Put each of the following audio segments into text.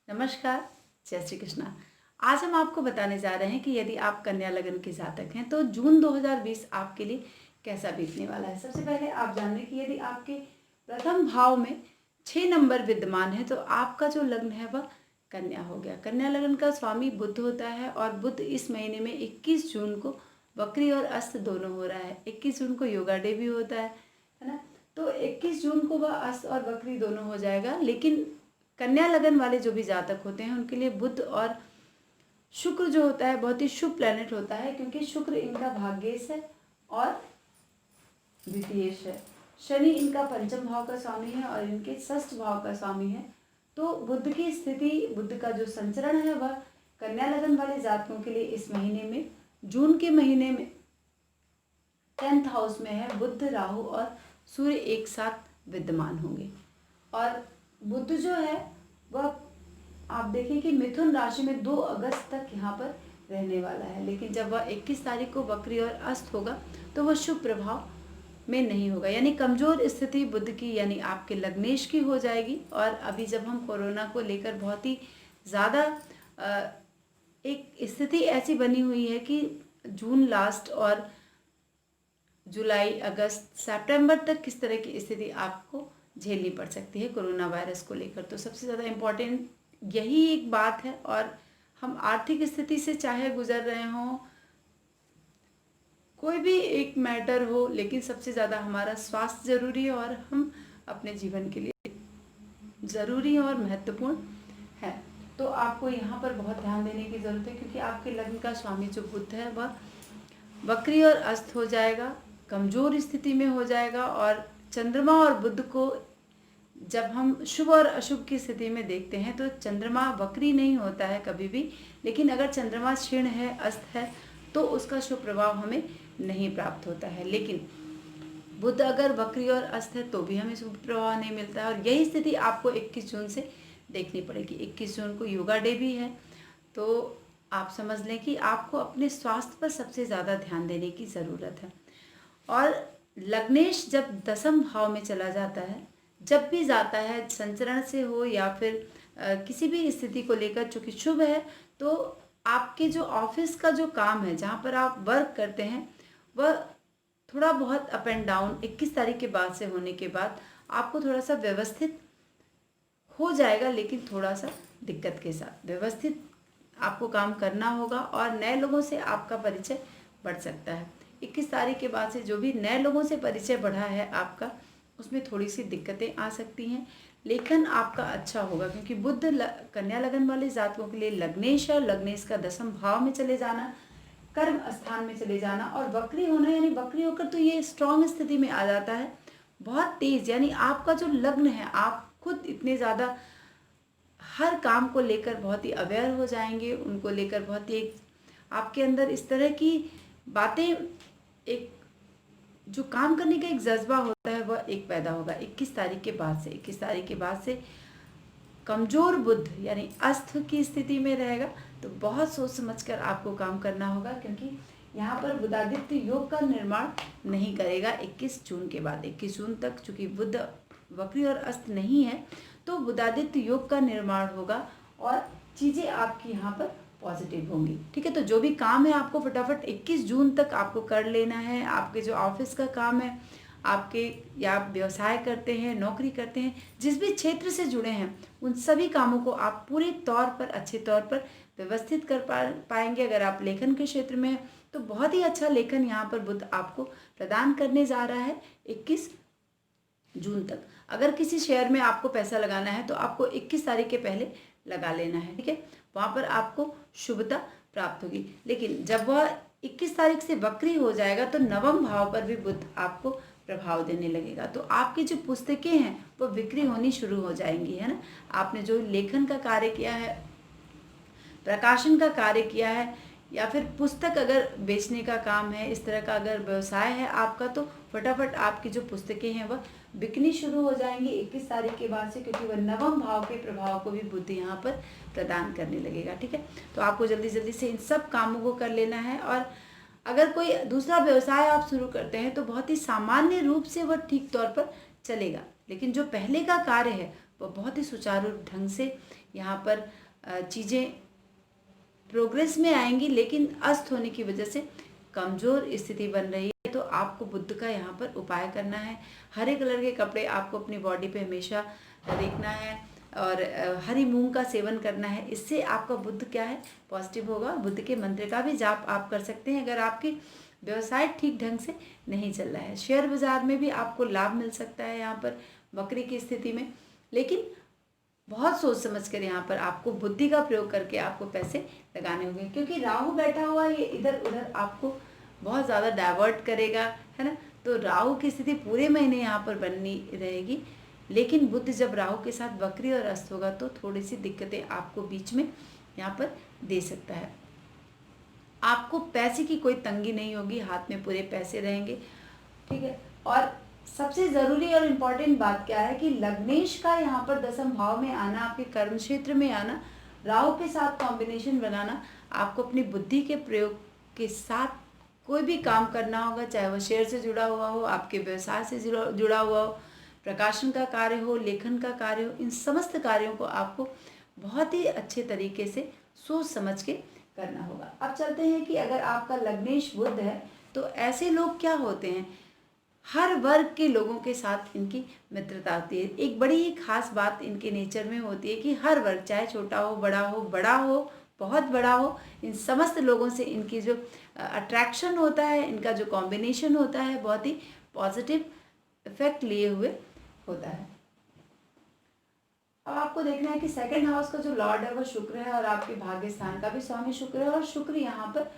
नमस्कार, जय श्री कृष्णा। आज हम आपको बताने जा रहे हैं कि यदि आप कन्या लगन के जातक हैं तो जून 2020 आपके लिए कैसा बीतने वाला है। सबसे पहले आप जान लें कि यदि आपके प्रथम भाव में 6 नंबर विद्यमान है तो आपका जो लग्न है वह कन्या हो गया। कन्या लगन का स्वामी बुध होता है और बुध इस महीने में 21 जून को वक्री और अस्त दोनों हो रहा है। 21 जून को योगा डे भी होता है ना। तो 21 जून को वह अस्त और वक्री दोनों हो जाएगा। लेकिन कन्या लगन वाले जो भी जातक होते हैं उनके लिए बुध और शुक्र जो होता है बहुत ही शुभ प्लैनेट होता है, क्योंकि शुक्र इनका भाग्येश है और द्वितीयेश है। शनि इनका पंचम भाव का स्वामी है और इनके षष्ठ भाव का स्वामी है। तो बुध की स्थिति, बुध का जो संचरण है वह कन्या लगन वाले जातकों के लिए इस महीने में, जून के महीने में 10th हाउस में है। बुध, राहु और सूर्य एक साथ विद्यमान होंगे और बुध जो है वह आप देखें कि मिथुन राशि में 2 अगस्त तक यहाँ पर रहने वाला है। लेकिन जब वह 21 तारीख को वक्री और अस्त होगा तो वह शुभ प्रभाव में नहीं होगा, यानी कमजोर स्थिति बुध की यानी आपके लग्नेश की हो जाएगी। और अभी जब हम कोरोना को लेकर बहुत ही ज़्यादा एक स्थिति ऐसी बनी हुई है कि जून लास्ट और जुलाई, अगस्त, सितंबर तक किस तरह की स्थिति आपको झेलनी पड़ सकती है कोरोना वायरस को लेकर। तो सबसे ज़्यादा इम्पोर्टेंट यही एक बात है। और हम आर्थिक स्थिति से चाहे गुजर रहे हों, कोई भी एक मैटर हो, लेकिन सबसे ज़्यादा हमारा स्वास्थ्य ज़रूरी है और हम अपने जीवन के लिए ज़रूरी और महत्वपूर्ण है। तो आपको यहाँ पर बहुत ध्यान देने की ज़रूरत है, क्योंकि आपके लग्न का स्वामी जो बुध है वह वक्री और अस्त हो जाएगा, कमज़ोर स्थिति में हो जाएगा। और चंद्रमा और बुध को जब हम शुभ और अशुभ की स्थिति में देखते हैं तो चंद्रमा वक्री नहीं होता है कभी भी, लेकिन अगर चंद्रमा क्षीण है, अस्त है, तो उसका शुभ प्रभाव हमें नहीं प्राप्त होता है। लेकिन बुध अगर वक्री और अस्त है तो भी हमें शुभ प्रभाव नहीं मिलता है। और यही स्थिति आपको 21 जून से देखनी पड़ेगी। 21 जून को योगा डे भी है, तो आप समझ लें कि आपको अपने स्वास्थ्य पर सबसे ज़्यादा ध्यान देने की ज़रूरत है। और लग्नेश जब 10th भाव में चला जाता है, जब भी जाता है, संचरण से हो या फिर किसी भी स्थिति को लेकर, चूँकि शुभ है, तो आपके जो ऑफिस का जो काम है, जहाँ पर आप वर्क करते हैं, वह थोड़ा बहुत अप एंड डाउन 21 तारीख के बाद से होने के बाद आपको थोड़ा सा व्यवस्थित हो जाएगा, लेकिन थोड़ा सा दिक्कत के साथ व्यवस्थित आपको काम करना होगा और नए लोगों से आपका परिचय बढ़ सकता है। 21 तारीख के बाद से जो भी नए लोगों से परिचय बढ़ा है आपका, उसमें थोड़ी सी दिक्कतें आ सकती हैं। लेखन आपका अच्छा होगा, क्योंकि बुध कन्या लगन वाले जातकों के लिए लग्नेश है। लग्नेश का 10th भाव में चले जाना, कर्म स्थान में चले जाना और वक्री होना, यानी वक्री होकर तो ये स्ट्रॉन्ग स्थिति में आ जाता है, बहुत तेज। यानी आपका जो लग्न है, आप खुद इतने ज़्यादा हर काम को लेकर बहुत ही अवेयर हो जाएंगे, उनको लेकर बहुत ही आपके अंदर इस तरह की बातें, एक जो काम करने का एक जज्बा होता है वह एक पैदा होगा 21 तारीख के बाद से। 21 तारीख के बाद से कमज़ोर बुध यानी अस्त की स्थिति में रहेगा, तो बहुत सोच समझकर आपको काम करना होगा, क्योंकि यहाँ पर बुधादित्य योग का निर्माण नहीं करेगा 21 जून के बाद। 21 जून तक चूँकि बुध वक्री और अस्त नहीं है, तो बुधादित्य योग का निर्माण होगा और चीज़ें आपकी यहाँ पर पॉजिटिव होंगी। ठीक है, तो जो भी काम है आपको फटाफट 21 जून तक आपको कर लेना है। आपके जो ऑफिस का काम है, आपके या आप व्यवसाय करते हैं, नौकरी करते हैं, जिस भी क्षेत्र से जुड़े हैं, उन सभी कामों को आप पूरे तौर पर, अच्छे तौर पर व्यवस्थित कर पाएंगे। अगर आप लेखन के क्षेत्र में हैं तो बहुत ही अच्छा लेखन यहाँ पर बुध आपको प्रदान करने जा रहा है 21 जून तक। अगर किसी शेयर में आपको पैसा लगाना है तो आपको 21 तारीख के पहले लगा लेना है। ठीक है, वहाँ पर आपको शुभता प्राप्त होगी। लेकिन जब वह 21 तारीख से वक्री हो जाएगा तो 9वें भाव पर भी बुध आपको प्रभाव देने लगेगा। तो आपकी जो पुस्तकें हैं वो बिक्री होनी शुरू हो जाएंगी, है ना। आपने जो लेखन का कार्य किया है, प्रकाशन का कार्य किया है, या फिर पुस्तक अगर बेचने का काम है, इस तरह का अगर व्यवसाय है आपका, तो फटाफट आपकी जो पुस्तकें हैं वह बिकनी शुरू हो जाएंगी 21 तारीख के बाद से, क्योंकि वह 9वें भाव के प्रभाव को भी बुध यहाँ पर प्रदान करने लगेगा। ठीक है, तो आपको जल्दी जल्दी से इन सब कामों को कर लेना है। और अगर कोई दूसरा व्यवसाय आप शुरू करते हैं तो बहुत ही सामान्य रूप से वह ठीक तौर पर चलेगा, लेकिन जो पहले का कार्य है वह बहुत ही सुचारू ढंग से यहाँ पर चीज़ें प्रोग्रेस में आएंगी, लेकिन अस्त होने की वजह से कमज़ोर स्थिति बन रही है। तो आपको बुध का यहाँ पर उपाय करना है। हरे कलर के कपड़े आपको अपनी बॉडी पे हमेशा देखना है और हरी मूंग का सेवन करना है। इससे आपका बुध क्या है, पॉजिटिव होगा। बुध के मंत्र का भी जाप आप कर सकते हैं अगर आपकी व्यवसाय ठीक ढंग से नहीं चल रहा है। शेयर बाजार में भी आपको लाभ मिल सकता है यहाँ पर वक्री की स्थिति में, लेकिन बहुत सोच समझ कर यहाँ पर आपको बुद्धि का प्रयोग करके आपको पैसे लगाने होंगे, क्योंकि राहु बैठा हुआ ये इधर उधर आपको बहुत ज़्यादा डाइवर्ट करेगा, है ना। तो राहु की स्थिति पूरे महीने यहाँ पर बननी रहेगी, लेकिन बुध जब राहु के साथ वक्री और अस्त होगा तो थोड़ी सी दिक्कतें आपको बीच में यहाँ पर दे सकता है। आपको पैसे की कोई तंगी नहीं होगी, हाथ में पूरे पैसे रहेंगे, ठीक है। और सबसे ज़रूरी और इम्पॉर्टेंट बात क्या है कि लग्नेश का यहाँ पर दसम भाव में आना, आपके कर्म क्षेत्र में आना, राहु के साथ कॉम्बिनेशन बनाना, आपको अपनी बुद्धि के प्रयोग के साथ कोई भी काम करना होगा, चाहे वो शेयर से जुड़ा हुआ हो, आपके व्यवसाय से जुड़ा हुआ हो, प्रकाशन का कार्य हो, लेखन का कार्य हो, इन समस्त कार्यों को आपको बहुत ही अच्छे तरीके से सोच समझ के करना होगा। अब चलते हैं कि अगर आपका लग्नेश बुध है तो ऐसे लोग क्या होते हैं, हर वर्ग के लोगों के साथ इनकी मित्रता होती है। एक बड़ी ही खास बात इनके नेचर में होती है कि हर वर्ग, चाहे छोटा हो, बड़ा हो, बहुत बड़ा हो, इन समस्त लोगों से इनकी जो अट्रैक्शन होता है, इनका जो कॉम्बिनेशन होता है, बहुत ही पॉजिटिव इफेक्ट लिए हुए होता है। अब आपको देखना है कि सेकंड हाउस का जो लॉर्ड है वो शुक्र है और आपके भाग्य स्थान का भी स्वामी शुक्र है, और शुक्र यहाँ पर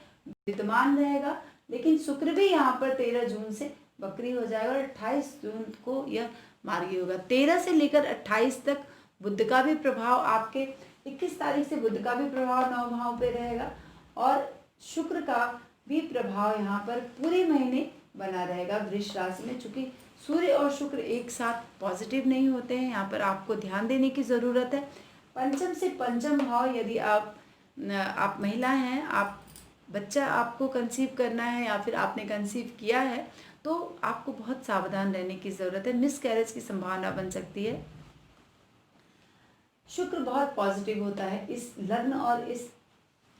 विद्यमान रहेगा, लेकिन शुक्र भी यहाँ पर 13 जून से वक्री हो जाएगा और 28 जून को यह मार्गी होगा। 13 से लेकर 28 तक बुध का भी प्रभाव, आपके 21 तारीख से बुध का भी प्रभाव 9 भाव पे रहेगा और शुक्र का भी प्रभाव यहाँ पर पूरे महीने बना रहेगा वृष राशि में। चूंकि सूर्य और शुक्र एक साथ पॉजिटिव नहीं होते हैं, यहाँ पर आपको ध्यान देने की ज़रूरत है। पंचम से पंचम भाव, यदि आप महिला हैं, आप बच्चा आपको कंसीव करना है या फिर आपने कंसीव किया है, तो आपको बहुत सावधान रहने की ज़रूरत है। मिसकैरेज की संभावना बन सकती है। शुक्र बहुत पॉजिटिव होता है इस लग्न और इस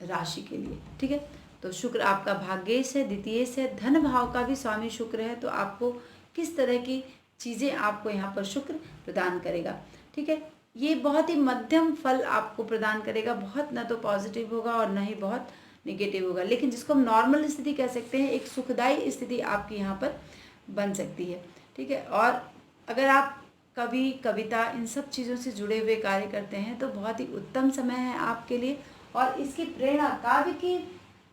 राशि के लिए, ठीक है। तो शुक्र आपका भाग्येश है, द्वितीयेश है, धन भाव का भी स्वामी शुक्र है। तो आपको किस तरह की चीज़ें आपको यहाँ पर शुक्र प्रदान करेगा, ठीक है। ये बहुत ही मध्यम फल आपको प्रदान करेगा, बहुत ना तो पॉजिटिव होगा और ना ही बहुत निगेटिव होगा, लेकिन जिसको हम नॉर्मल स्थिति कह सकते हैं, एक सुखदायी स्थिति आपकी यहाँ पर बन सकती है, ठीक है। और अगर आप कवि, कविता, इन सब चीज़ों से जुड़े हुए कार्य करते हैं तो बहुत ही उत्तम समय है आपके लिए। और इसकी प्रेरणा, काव्य की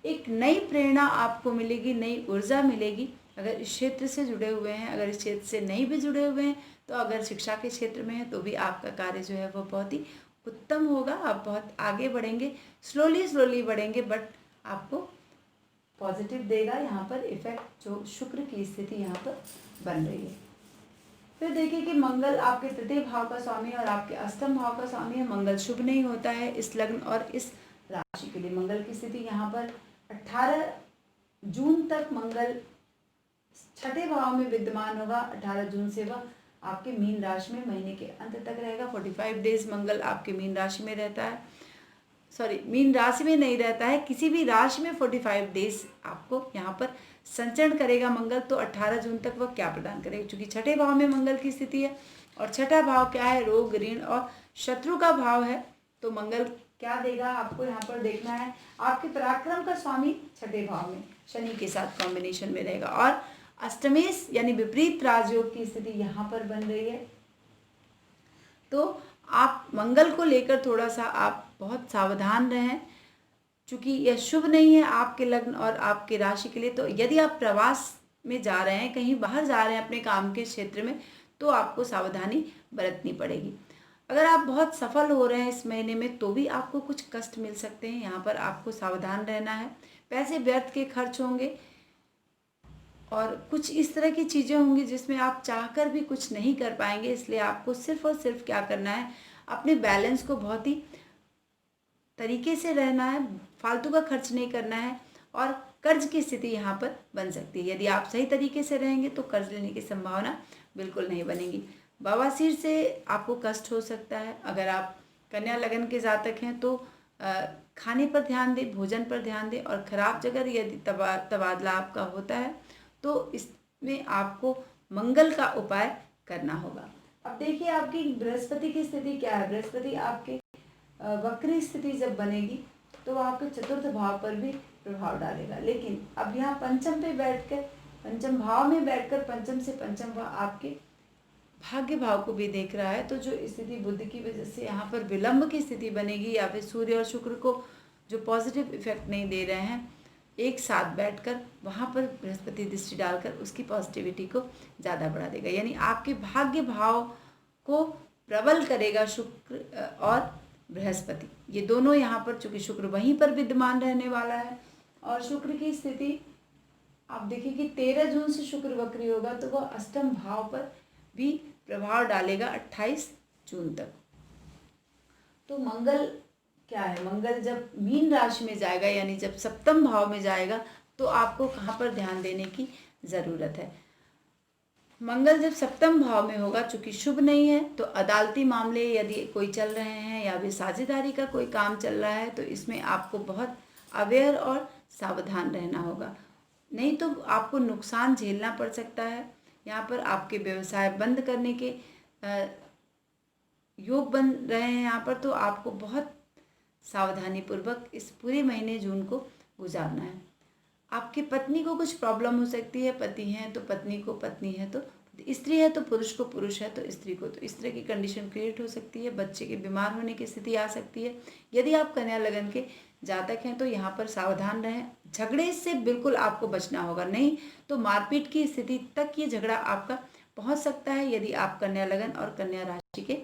एक नई प्रेरणा आपको मिलेगी, नई ऊर्जा मिलेगी अगर इस क्षेत्र से जुड़े हुए हैं। अगर इस क्षेत्र से नहीं भी जुड़े हुए हैं तो अगर शिक्षा के क्षेत्र में है तो भी आपका कार्य जो है वो बहुत ही उत्तम होगा। आप बहुत आगे बढ़ेंगे, स्लोली बढ़ेंगे, बट आपको पॉजिटिव देगा यहाँ पर इफेक्ट जो शुक्र की स्थिति यहाँ पर बन रही है। फिर देखिए कि मंगल आपके तृतीय भाव का स्वामी और आपके अष्टम भाव का स्वामी है। मंगल शुभ नहीं होता है इस लग्न और इस राशि के लिए। मंगल की स्थिति यहाँ पर 18 जून तक मंगल छठे भाव में विद्यमान होगा। 18 जून से वह आपके मीन राशि में महीने के अंत तक रहेगा। 45 डेज मंगल आपके मीन राशि में रहता है, सॉरी मीन राशि में नहीं रहता है, किसी भी राशि में 45 डेज आपको यहाँ पर संचरण करेगा मंगल। तो 18 जून तक वह क्या प्रदान करेगा, क्योंकि छठे भाव में मंगल की स्थिति है और छठा भाव क्या है, रोग, ऋण और शत्रु का भाव है। तो मंगल क्या देगा आपको यहाँ पर देखना है। आपके पराक्रम का स्वामी छठे भाव में शनि के साथ कॉम्बिनेशन में रहेगा और अष्टमेश यानी विपरीत राजयोग की स्थिति यहाँ पर बन रही है। तो आप मंगल को लेकर थोड़ा सा आप बहुत सावधान रहें, चूँकि यह शुभ नहीं है आपके लग्न और आपके राशि के लिए। तो यदि आप प्रवास में जा रहे हैं, कहीं बाहर जा रहे हैं अपने काम के क्षेत्र में, तो आपको सावधानी बरतनी पड़ेगी। अगर आप बहुत सफल हो रहे हैं इस महीने में तो भी आपको कुछ कष्ट मिल सकते हैं, यहाँ पर आपको सावधान रहना है। पैसे व्यर्थ के खर्च होंगे और कुछ इस तरह की चीज़ें होंगी जिसमें आप चाहकर भी कुछ नहीं कर पाएंगे। इसलिए आपको सिर्फ और सिर्फ क्या करना है, अपने बैलेंस को बहुत ही तरीके से रहना है, फालतू का खर्च नहीं करना है। और कर्ज की स्थिति यहाँ पर बन सकती है। यदि आप सही तरीके से रहेंगे तो कर्ज लेने की संभावना बिल्कुल नहीं बनेगी। बवासीर से आपको कष्ट हो सकता है। अगर आप कन्या लगन के जातक हैं तो खाने पर ध्यान दें, भोजन पर ध्यान दें, और खराब जगह यदि तबादला आपका होता है तो इसमें आपको मंगल का उपाय करना होगा। अब देखिए आपकी बृहस्पति की स्थिति क्या है। बृहस्पति आपके वक्री स्थिति जब बनेगी तो वो आपके चतुर्थ भाव पर भी प्रभाव डालेगा, लेकिन अब यहाँ पंचम पे बैठकर, पंचम भाव में बैठकर पंचम से पंचम भाव आपके भाग्य भाव को भी देख रहा है। तो जो स्थिति बुध की वजह से यहाँ पर विलंब की स्थिति बनेगी, या फिर सूर्य और शुक्र को जो पॉजिटिव इफेक्ट नहीं दे रहे हैं, एक साथ बैठकर वहाँ पर बृहस्पति दृष्टि डालकर उसकी पॉजिटिविटी को ज़्यादा बढ़ा देगा। यानी आपके भाग्य भाव को प्रबल करेगा शुक्र और बृहस्पति, ये दोनों यहाँ पर, चूँकि शुक्र वहीं पर विद्यमान रहने वाला है। और शुक्र की स्थिति आप देखिए कि 13 जून से शुक्र वक्री होगा तो वह अष्टम भाव पर भी प्रभाव डालेगा 28 जून तक। तो मंगल क्या है, मंगल जब मीन राशि में जाएगा, यानी जब सप्तम भाव में जाएगा, तो आपको कहाँ पर ध्यान देने की ज़रूरत है। मंगल जब सप्तम भाव में होगा, चूँकि शुभ नहीं है, तो अदालती मामले यदि कोई चल रहे हैं या भी साझेदारी का कोई काम चल रहा है तो इसमें आपको बहुत अवेयर और सावधान रहना होगा, नहीं तो आपको नुकसान झेलना पड़ सकता है। यहाँ पर आपके व्यवसाय बंद करने के योग बन रहे हैं यहाँ पर, तो आपको बहुत सावधानीपूर्वक इस पूरे महीने जून को गुजारना है। आपकी पत्नी को कुछ प्रॉब्लम हो सकती है, पति हैं तो पत्नी को, पत्नी है तो स्त्री है तो पुरुष को, पुरुष है तो स्त्री को, तो इस तरह की कंडीशन क्रिएट हो सकती है। बच्चे के बीमार होने की स्थिति आ सकती है। यदि आप कन्या लगन के जातक हैं तो यहाँ पर सावधान रहें, झगड़े से बिल्कुल आपको बचना होगा, नहीं तो मारपीट की स्थिति तक ये झगड़ा आपका पहुँच सकता है। यदि आप कन्या लगन और कन्या राशि के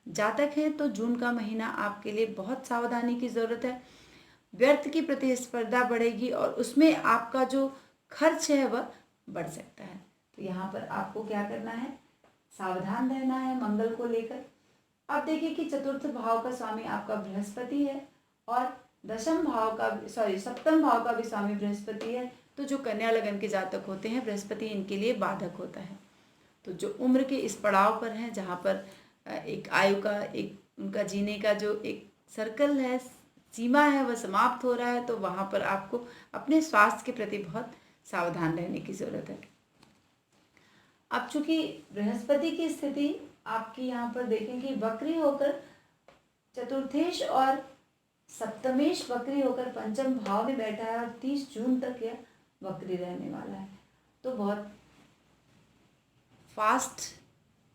जातक हैं तो जून का महीना आपके लिए बहुत सावधानी की ज़रूरत है। व्यर्थ की प्रतिस्पर्धा बढ़ेगी और उसमें आपका जो खर्च है वह बढ़ सकता है। तो यहाँ पर आपको क्या करना है, सावधान रहना है मंगल को लेकर। अब देखिए कि चतुर्थ भाव का स्वामी आपका बृहस्पति है और सप्तम भाव का भी स्वामी बृहस्पति है। तो जो कन्या लगन के जातक होते हैं, बृहस्पति इनके लिए बाधक होता है। तो जो उम्र के इस पड़ाव पर हैं, जहाँ पर एक आयु का, एक उनका जीने का जो एक सर्कल है, सीमा है, वह समाप्त हो रहा है, तो वहाँ पर आपको अपने स्वास्थ्य के प्रति बहुत सावधान रहने की ज़रूरत है। अब चूंकि बृहस्पति की स्थिति आपकी यहाँ पर देखें कि वक्री होकर चतुर्थेश और सप्तमेश वक्री होकर पंचम भाव में बैठा है और 30 जून तक यह वक्री रहने वाला है। तो बहुत फास्ट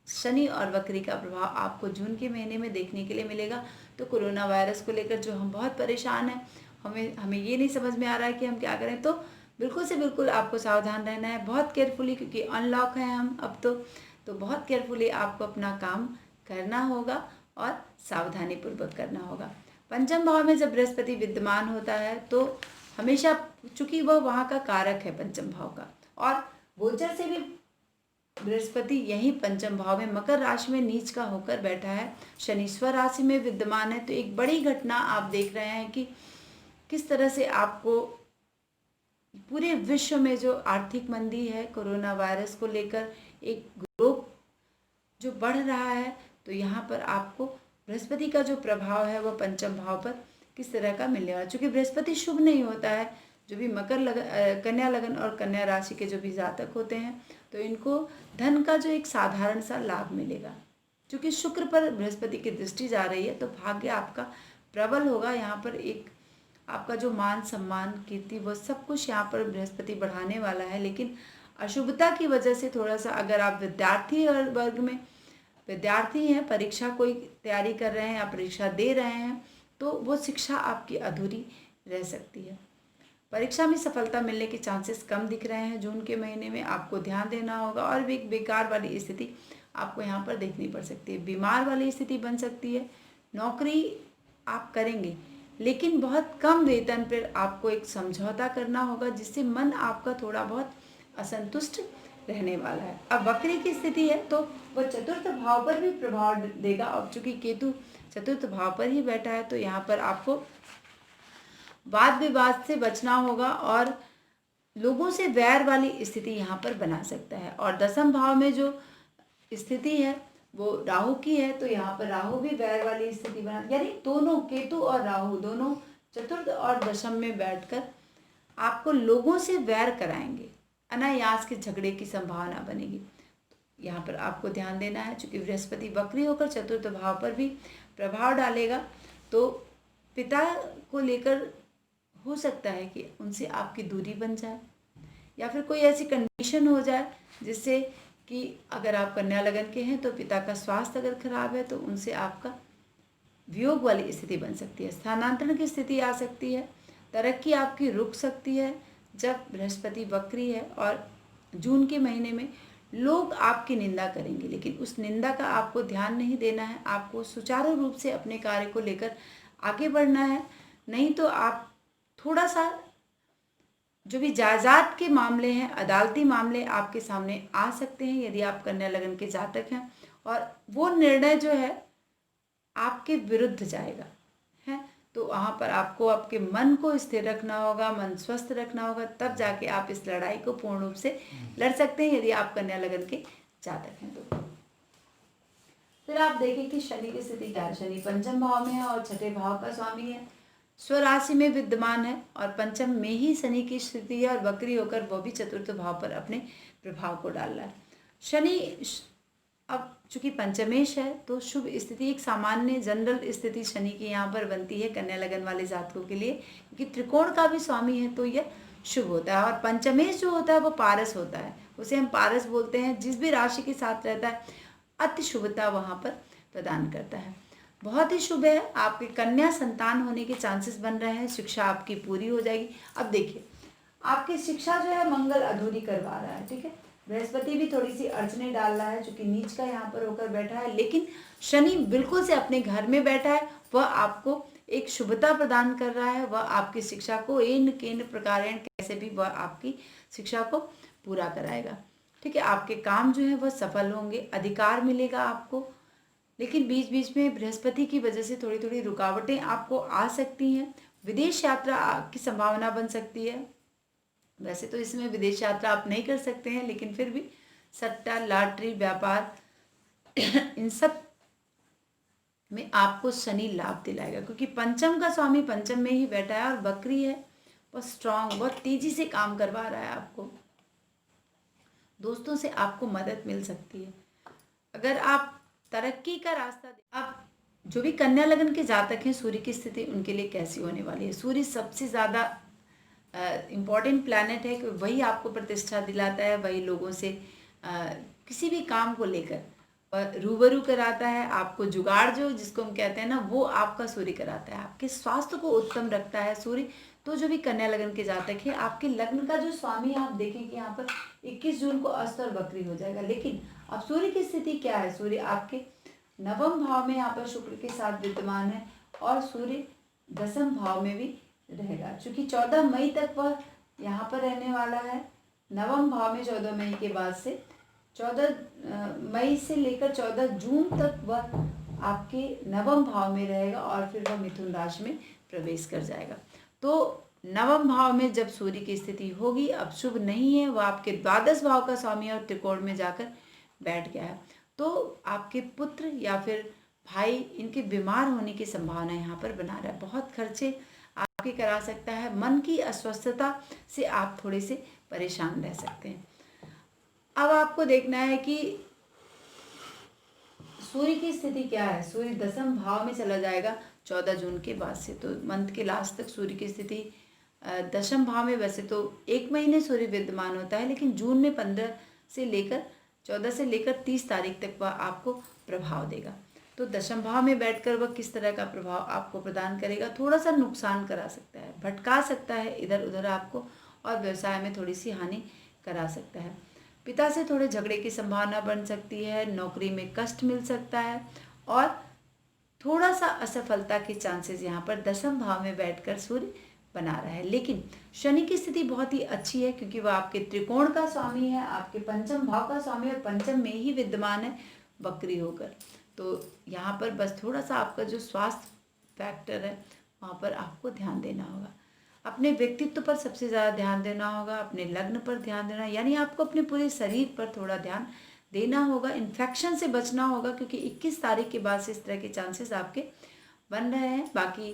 शनि और वक्री का प्रभाव आपको जून के महीने में देखने के लिए मिलेगा। तो कोरोना वायरस को लेकर जो हम बहुत परेशान हैं, हमें ये नहीं समझ में आ रहा है कि हम क्या करें, तो बिल्कुल से बिल्कुल आपको सावधान रहना है, बहुत केयरफुली, क्योंकि अनलॉक है हम अब तो बहुत केयरफुली आपको अपना काम करना होगा और सावधानीपूर्वक करना होगा। पंचम भाव में जब बृहस्पति विद्यमान होता है तो हमेशा, चूँकि वह वहाँ का कारक है पंचम भाव का, और गोचर से भी बृहस्पति यही पंचम भाव में मकर राशि में नीच का होकर बैठा है, शनीश्वर राशि में विद्यमान है। तो एक बड़ी घटना आप देख रहे हैं कि किस तरह से आपको पूरे विश्व में जो आर्थिक मंदी है, कोरोना वायरस को लेकर एक ग्रोथ जो बढ़ रहा है, तो यहाँ पर आपको बृहस्पति का जो प्रभाव है वह पंचम भाव पर किस तरह का मिलने वाला। चूँकि बृहस्पति शुभ नहीं होता है, जो भी कन्या लगन और कन्या राशि के जो भी जातक होते हैं, तो इनको धन का जो एक साधारण सा लाभ मिलेगा। क्योंकि शुक्र पर बृहस्पति की दृष्टि जा रही है, तो भाग्य आपका प्रबल होगा। यहाँ पर एक आपका जो मान सम्मान कीर्ति वो सब कुछ यहाँ पर बृहस्पति बढ़ाने वाला है। लेकिन अशुभता की वजह से थोड़ा सा, अगर आप विद्यार्थी वर्ग में विद्यार्थी हैं, परीक्षा कोई तैयारी कर रहे हैं या परीक्षा दे रहे हैं, तो वो शिक्षा आपकी अधूरी रह सकती है। परीक्षा में सफलता मिलने के चांसेस कम दिख रहे हैं जून के महीने में, आपको ध्यान देना होगा। और भी एक बेकार वाली स्थिति आपको यहाँ पर देखनी पड़ सकती है, बीमार वाली स्थिति बन सकती है। नौकरी आप करेंगे लेकिन बहुत कम वेतन पर आपको एक समझौता करना होगा, जिससे मन आपका थोड़ा बहुत असंतुष्ट रहने वाला है। अब वक्री की स्थिति है तो वह चतुर्थ भाव पर भी प्रभाव देगा, और चूंकि केतु चतुर्थ भाव पर ही बैठा है तो यहाँ पर आपको वाद विवाद से बचना होगा और लोगों से वैर वाली स्थिति यहाँ पर बना सकता है। और दसम भाव में जो स्थिति है वो राहु की है, तो यहाँ पर राहु भी वैर वाली स्थिति बना, यानी दोनों केतु और राहु दोनों चतुर्थ और दशम में बैठकर आपको लोगों से वैर कराएंगे, अनायास के झगड़े की संभावना बनेगी। यहाँ पर आपको ध्यान देना है, चूंकि बृहस्पति वक्री होकर चतुर्थ भाव पर भी प्रभाव डालेगा, तो पिता को लेकर हो सकता है कि उनसे आपकी दूरी बन जाए, या फिर कोई ऐसी कंडीशन हो जाए जिससे कि अगर आप कन्या लगन के हैं तो पिता का स्वास्थ्य अगर खराब है तो उनसे आपका वियोग वाली स्थिति बन सकती है, स्थानांतरण की स्थिति आ सकती है, तरक्की आपकी रुक सकती है जब बृहस्पति वक्री है। और जून के महीने में लोग आपकी निंदा करेंगे, लेकिन उस निंदा का आपको ध्यान नहीं देना है, आपको सुचारू रूप से अपने कार्य को लेकर आगे बढ़ना है। नहीं तो आप थोड़ा सा जो भी जायदाद के मामले हैं, अदालती मामले आपके सामने आ सकते हैं यदि आप कन्या लगन के जातक हैं, और वो निर्णय जो है आपके विरुद्ध जाएगा है। तो वहाँ पर आपको आपके मन को स्थिर रखना होगा, मन स्वस्थ रखना होगा, तब जाके आप इस लड़ाई को पूर्ण रूप से लड़ सकते हैं यदि आप कन्या लगन के जातक हैं। तो फिर आप देखें कि शनि की स्थिति क्या है। शनि पंचम भाव में है और छठे भाव का स्वामी है, स्वराशि में विद्यमान है और पंचम में ही शनि की स्थिति है, और वक्री होकर वो भी चतुर्थ भाव पर अपने प्रभाव को डाल रहा है। शनि अब चूंकि पंचमेश है तो शुभ स्थिति, एक सामान्य जनरल स्थिति शनि की यहाँ पर बनती है कन्या लगन वाले जातकों के लिए, क्योंकि त्रिकोण का भी स्वामी है तो यह शुभ होता है। और पंचमेश जो होता है वो पारस होता है, उसे हम पारस बोलते हैं। जिस भी राशि के साथ रहता है अति शुभता वहाँ पर प्रदान करता है, बहुत ही शुभ है। आपके कन्या संतान होने के चांसेस बन रहे हैं, शिक्षा आपकी पूरी हो जाएगी। अब देखिए आपकी शिक्षा जो है मंगल अधूरी करवा रहा है, ठीक है। बृहस्पति भी थोड़ी सी अड़चने डाल रहा है चूंकि नीच का यहाँ पर होकर बैठा है, लेकिन शनि बिल्कुल से अपने घर में बैठा है, वह आपको एक शुभता प्रदान कर रहा है। वह आपकी शिक्षा को एन केन प्रकारेण कैसे भी वह आपकी शिक्षा को पूरा कराएगा, ठीक है। आपके काम जो है वह सफल होंगे, अधिकार मिलेगा आपको, लेकिन बीच बीच में बृहस्पति की वजह से थोड़ी थोड़ी रुकावटें आपको आ सकती हैं। विदेश यात्रा की संभावना बन सकती है। वैसे तो इसमें विदेश यात्रा आप नहीं कर सकते हैं, लेकिन फिर भी सट्टा, लॉटरी, व्यापार इन सब में आपको शनि लाभ दिलाएगा, क्योंकि पंचम का स्वामी पंचम में ही बैठा है और वक्री है, वह स्ट्रांग, बहुत तेजी से काम करवा रहा है आपको। दोस्तों से आपको मदद मिल सकती है अगर आप तरक्की का रास्ता। आप जो भी कन्या लगन के जातक हैं, सूर्य की स्थिति उनके लिए कैसी होने वाली है। सूर्य सबसे ज़्यादा इम्पॉर्टेंट प्लैनेट है, कि वही आपको प्रतिष्ठा दिलाता है, वही लोगों से किसी भी काम को लेकर रूबरू कराता है। आपको जुगाड़ जो जिसको हम कहते हैं ना, वो आपका सूर्य कराता है। आपके स्वास्थ्य को उत्तम रखता है सूर्य। तो जो भी कन्या लगन के जातक है, आपके लग्न का जो स्वामी आप देखें कि यहाँ पर 21 जून को अस्त और वक्री हो जाएगा, लेकिन अब सूर्य की स्थिति क्या है। सूर्य आपके नवम भाव में यहाँ पर शुक्र के साथ विद्यमान है, और सूर्य दसम भाव में भी रहेगा। चूंकि 14 मई तक वह यहाँ पर रहने वाला है नवम भाव में। 14 मई के बाद से 14 मई से लेकर 14 जून तक वह आपके नवम भाव में रहेगा, और फिर वह मिथुन राशि में प्रवेश कर जाएगा। तो नवम भाव में जब सूर्य की स्थिति होगी, अब शुभ नहीं है, वह आपके द्वादश भाव का स्वामी और त्रिकोण में जाकर बैठ गया है। तो आपके पुत्र या फिर भाई, इनके बीमार होने की संभावना यहाँ पर बना रहा है। बहुत खर्चे आपके करा सकता है। मन की अस्वस्थता से आप थोड़े से परेशान रह सकते हैं। अब आपको देखना है कि सूर्य की स्थिति क्या है। सूर्य दसम भाव में चला जाएगा 14 जून के बाद से, तो मंथ के लास्ट तक सूर्य की स्थिति दशम भाव में। वैसे तो 1 महीने सूर्य विद्यमान होता है, लेकिन जून में 14 से लेकर 30 तारीख तक वह आपको प्रभाव देगा। तो दशम भाव में बैठकर वह किस तरह का प्रभाव आपको प्रदान करेगा। थोड़ा सा नुकसान करा सकता है, भटका सकता है इधर उधर आपको, और व्यवसाय में थोड़ी सी हानि करा सकता है। पिता से थोड़े झगड़े की संभावना बन सकती है, नौकरी में कष्ट मिल सकता है, और थोड़ा सा असफलता के चांसेस यहाँ पर दशम भाव में बैठकर सूर्य बना रहा है। लेकिन शनि की स्थिति बहुत ही अच्छी है, क्योंकि वह आपके त्रिकोण का स्वामी है, आपके पंचम भाव का स्वामी, और पंचम में ही विद्यमान है वक्री होकर। तो यहाँ पर बस थोड़ा सा आपका जो स्वास्थ्य फैक्टर है वहाँ पर आपको ध्यान देना होगा। अपने व्यक्तित्व पर सबसे ज़्यादा ध्यान देना होगा, अपने लग्न पर ध्यान देना, यानी आपको अपने पूरे शरीर पर थोड़ा ध्यान देना होगा, इन्फेक्शन से बचना होगा, क्योंकि 21 तारीख के बाद से इस तरह के चांसेस आपके बन रहे हैं। बाकी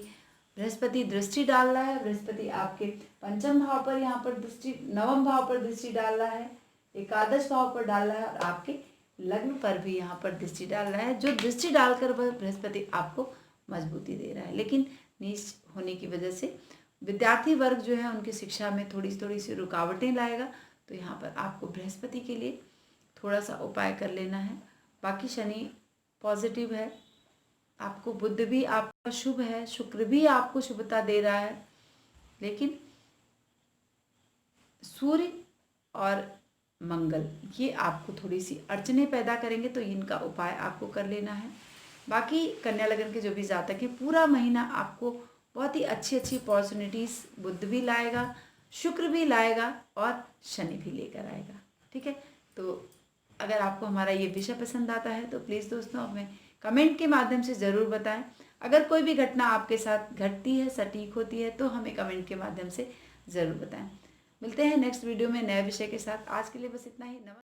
बृहस्पति दृष्टि डाल रहा है, बृहस्पति आपके पंचम भाव पर यहाँ पर दृष्टि, नवम भाव पर दृष्टि डाल रहा है, एकादश भाव पर डाल रहा है और आपके लग्न पर भी यहाँ पर दृष्टि डाल रहा है। जो दृष्टि डालकर वह बृहस्पति आपको मजबूती दे रहा है, लेकिन नीच होने की वजह से विद्यार्थी वर्ग जो है उनकी शिक्षा में थोड़ी सी रुकावटें लाएगा। तो यहाँ पर आपको बृहस्पति के लिए थोड़ा सा उपाय कर लेना है। बाकी शनि पॉजिटिव है, आपको बुध भी आपका शुभ है, शुक्र भी आपको शुभता दे रहा है, लेकिन सूर्य और मंगल ये आपको थोड़ी सी अड़चने पैदा करेंगे, तो इनका उपाय आपको कर लेना है। बाकी कन्या लगन के जो भी जातक है, पूरा महीना आपको बहुत ही अच्छी अपॉर्चुनिटीज़ बुध भी लाएगा, शुक्र भी लाएगा और शनि भी लेकर आएगा। ठीक है, तो अगर आपको हमारा ये विषय पसंद आता है तो प्लीज़ दोस्तों हमें कमेंट के माध्यम से ज़रूर बताएं। अगर कोई भी घटना आपके साथ घटती है, सटीक होती है, तो हमें कमेंट के माध्यम से ज़रूर बताएं। मिलते हैं नेक्स्ट वीडियो में नए विषय के साथ। आज के लिए बस इतना ही। नमस्कार।